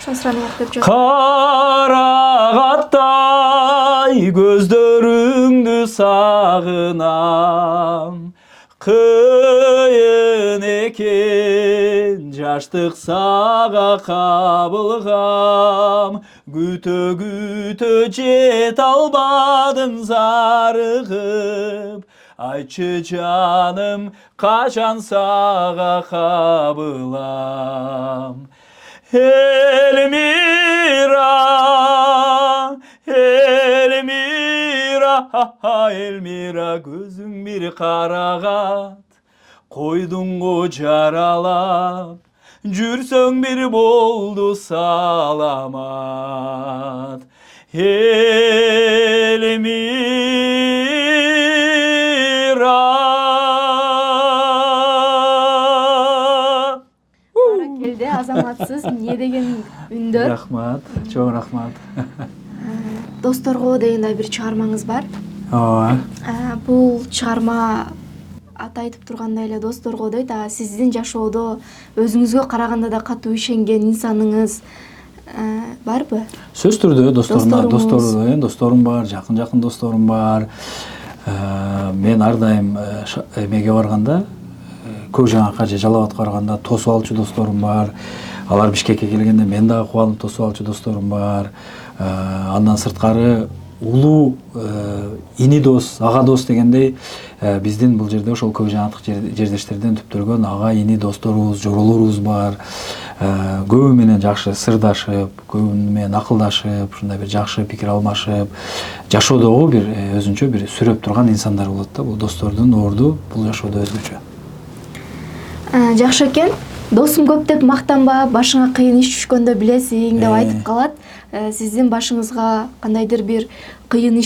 Ошо суранып деп жок. Карагаттай көздөрүңдү сагынам, кыйын экен жаштык сага кабылгам, күтө жете албадым зарыгып, айтчы жаным качан сага кабылам. Элмира, Элмира, Элмира, көзүң бир карагат, койдуң го жаралап, жүрсөң бир болду саламат. Элмира. Келди, азаматсыз эмне деген үндөр. Рахмат, чоң рахмат. Досторго деген да бир чыгармаңыз бар. Ооба. Бул чыгарма аты айтып тургандай эле досторго дейт. Сиздин жашоодо өзүңүзгө караганда да катуу ишенген инсаныңыз барбы? Сөз түрдө досторум бар, жакын досторум бар. Мен ар дайым эмеге барганда, Көкжаңакка же Жалал Абадка барганда тосуп алчу досторум бар. Алар Бишкекке келгенде мен дагы кубанып тосуп алчу досторум бар. Андан сырткары улуу ини дос, ага дос дегендей биздин бул жерде ошол көкжаңактык жердештерден түптөлгөн ага ини досторубуз, жоролорубуз бар. Көбү менен жакшы сырдашып, көбү менен акылдашып, ушундай бир жакшы пикир алмашып, жашоодогу бир өзүнчө бир сүрөп турган инсандар болот да. Бул достордун орду бул жашоодо өзгөчө. Жакшы экен. Досум көп деп мактанба, башыңа кыйын иш түшкөндө билесиң деп айтып калат. Сиздин башыңызга кандайдыр бир кыйын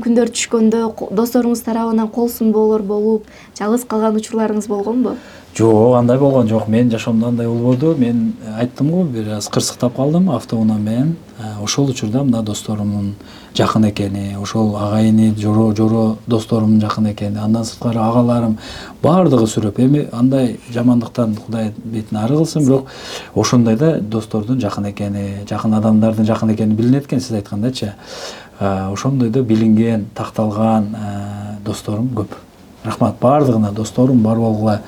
күндөр түшкөндө досторуңуз тарабынан кол сунбоолор болуп, жалгыз калган учурларыңыз болгонбу? Жок, андай болгон жок. Мен жашоомдо андай болбоду. Мен айттым го, бир аз кырсыктап калдым автоунаа менен. Ошол учурда мына досторумдун жакын экени, ошол агайыны, жоро досторумдун жакын экени, андан сырткары агаларым баардыгы сүрөп. Эми андай жамандыктан Кудай бетин ары кылсын, бирок ошондой да достордун жакын экени, жакын адамдардын жакын экени билинет экен, сиз айткандайчы. Ошондой да билинген, такталган досторум көп. Рахмат баардыгына, досторум бар болгула.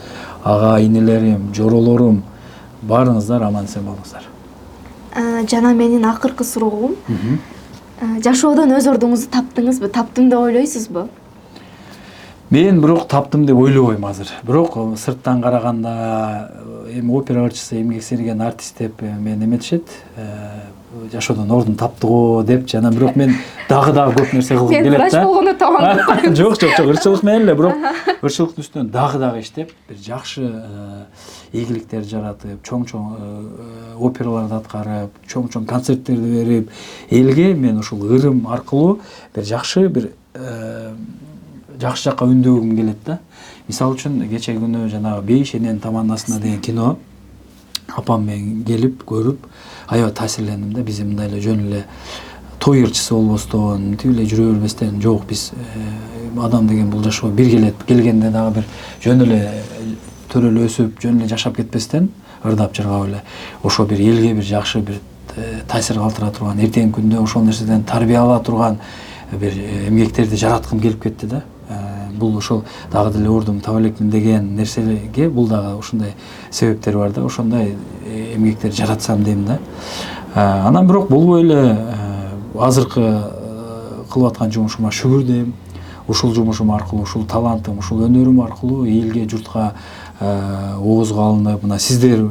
Ага инелерим, жоролорум, баарыңыздар аман-эсен болуңуздар. Жана менин акыркы суроогум. Жашоодон өз ордуңузду таптыңызбы? Таптым деп ойлойсузбу? Мен бирок таптым деп ойлобойм азыр. Бирок сырттан караганда эми опера ырчысы, эмгек сиңирген артист деп мен эметишет. Жашоодон ордун тапты го деп, жана бирок мен дагы көп нерсе кылгым келет да. Мен врач болгондо табам коем. Жок, ырчылык менен эле, бирок ырчылыктын үстүнөн дагы иштеп, бир жакшы ийгиликтер жаратып, чоң операларды аткарып, чоң концерттерди берип, элге мен ушул ырым аркылуу бир жакшы жакка үндөгүм келет да. Мисалы үчүн кече күнү жанагы Бейиш эненин тамандасына деген кино апам менен келип көрүп аябай таасирлендим да. Биз мындай эле жөн эле той ырчысы болбостон, мынтип эле жүрө бербестен, жок биз адам деген бул жашоого бир келет, келгенде дагы бир жөн эле төрөлүп өсүп, жөн эле жашап кетпестен ырдап жыргап эле ошо бир элге бир жакшы бир таасир калтыра турган, эртеңки күндө ошол нерседен тарбия ала турган бир эмгектерди жараткым келип кетти да. Бул ошол дагы деле ордумду таба элекмин деген нерсеге бул дагы ушундай себептер бар да. Ошондой эмгектер жаратсам дейм да. Анан бирок болбой эле азыркы кылып аткан жумушума шүгүр дейм. Ушул жумушум аркылуу, ушул талантым, ушул өнөрүм аркылуу элге, журтка оозго алынып, мына сиздер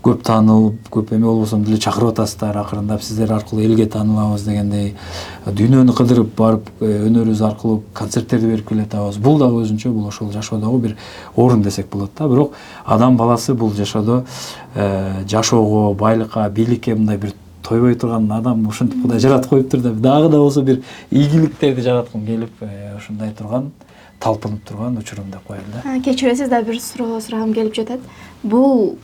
көп таанылып, көп эме болбосом деле чакырып атасыздар, акырындап сиздер аркылуу элге таанылабыз дегендей, дүйнөнү кыдырып барып өнөрүбүз аркылуу концерттерди берип келатабыз. Бул дагы өзүнчө, бул ошол жашоодогу бир орун десек болот да. Бирок адам баласы бул жашоодо жашоого, байлыкка, бийликке мындай бир тойбой турган адам ушинтип Кудай жаратып коюптур да. Дагы да болсо бир ийгиликтерди жараткым келип, ушундай турган талпынып турган учурум деп коелу да. Кечиресиз, да бир суроо сурагым келип жатат. Бул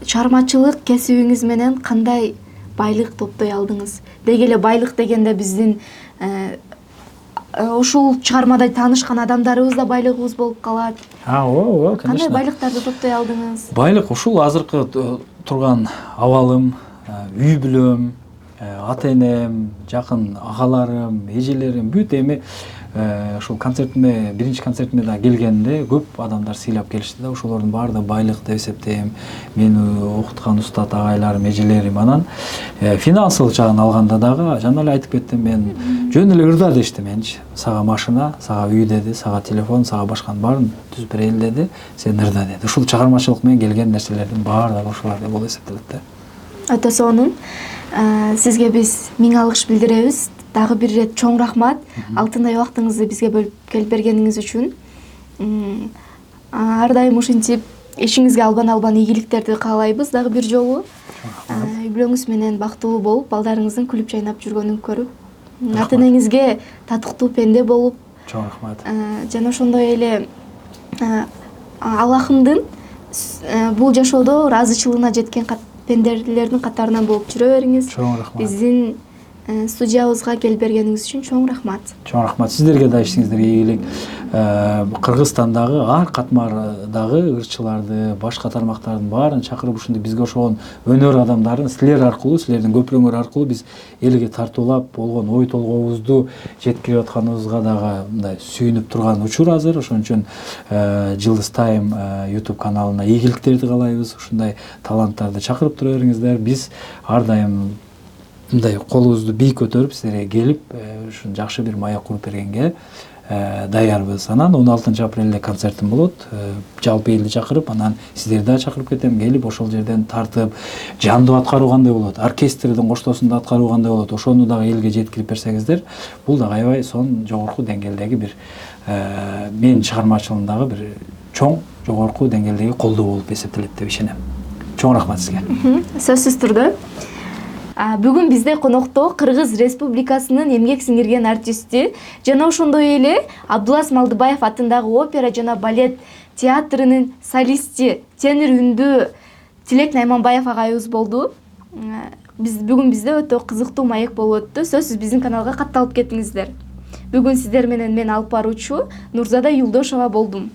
чыгармачылык кесибиңиз менен кандай байлык топтой алдыңыз? Деги эле байлык дегенде биздин ушул чыгармада таанышкан адамдарыбыз да байлыгыбыз болуп калат. Ооба, конечно. Кандай байлыктарды топтой алдыңыз? Байлык ушул азыркы турган абалым, үй бүлөм, ата энем, жакын агаларым, эжелерим бүт эми ушул концертиме, биринчи концертиме да келгенде көп адамдар сыйлап келишти да. Ошолордун баары да байлык деп эсептейм. Мени окуткан устат агайларым, эжелерим. Анан финансылык жагын алганда дагы жана эле айтып кеттим, мен жөн эле ырда дешти менчи. Сага машина, сага үй деди, сага телефон, сага башканын баарын түзүп берели деди. Сен ырда деди. Ушул чыгармачылык менен келген нерселердин баардыгы ушулар деп болуп эсептелет да. Өтө сонун. Сизге биз миң алгыш билдиребиз. Дагы бир ирет чоң рахмат. Алтындай убактыңызды бизге бөлүп келип бергениңиз үчүн. Ар дайым ушинтип ишиңизге албан ийгиликтерди каалайбыз дагы бир жолу. Үй бүлөңүз менен бактылуу болуп, балдарыңыздын күлүп жайнап жүргөнүн көрүп, ата энеңизге татыктуу пенде болуп, чоң рахмат. Жана ошондой эле Аллахымдын бул жашоодо ыраазычылыгына жеткен пенделердин катарынан болуп жүрө бериңиз. Чоң рахмат. Биздин студиябызга келип бергениңиз үчүн чоң рахмат. Чоң рахмат. Сиздерге да иштиңиздерге ийгилик. Кыргызстандагы ар катмардагы ырчыларды, башка тармактардын баарын чакырып ушундай бизге ошогон өнөр адамдарын силер аркылуу, силердин көпүрөңөр аркылуу биз элге тартуулап болгон ой толгообузду жеткирип атканыбызга дагы мындай сүйүнүп турган учур азыр. Ошон үчүн Жылдыз Тайм YouTube каналына ийгиликтерди каалайбыз. Ушундай таланттарды чакырып тура бериңиздер. Биз ар дайым мындай колубузду бийик көтөрүп силерге келип ушун жакшы бир маек куруп бергенге даярбыз. Анан 16 апрелде концертим болот. Жалпы элди чакырып, анан сиздерди да чакырып кетем. Келип ошол жерден тартып, жандуу аткаруу кандай болот, оркестрдин коштоосунда аткаруу кандай болот, ошону дагы элге жеткирип берсеңиздер, бул дагы аябай сонун жогорку деңгээлдеги бир менин чыгармачылыгымдагы бир чоң жогорку деңгээлдеги колдоо болуп эсептелет деп ишенем. Чоң рахмат сизге. Сөзсүз түрдө. Бүгүн бизде конокто Кыргыз Республикасынын эмгек сиңирген артисти жана ошондой эле Абдулас Малдыбаев атындагы опера жана балет театрынын солисти, тенор үндүү Тилек Найманбаев агайыбыз болду. Бүгүн бизде өтө кызыктуу маек болуп өттү. Сөзсүз биздин каналга катталып кетиңиздер. Бүгүн сиздер менен мен алып баруучу Нурзада Юлдошова болдум.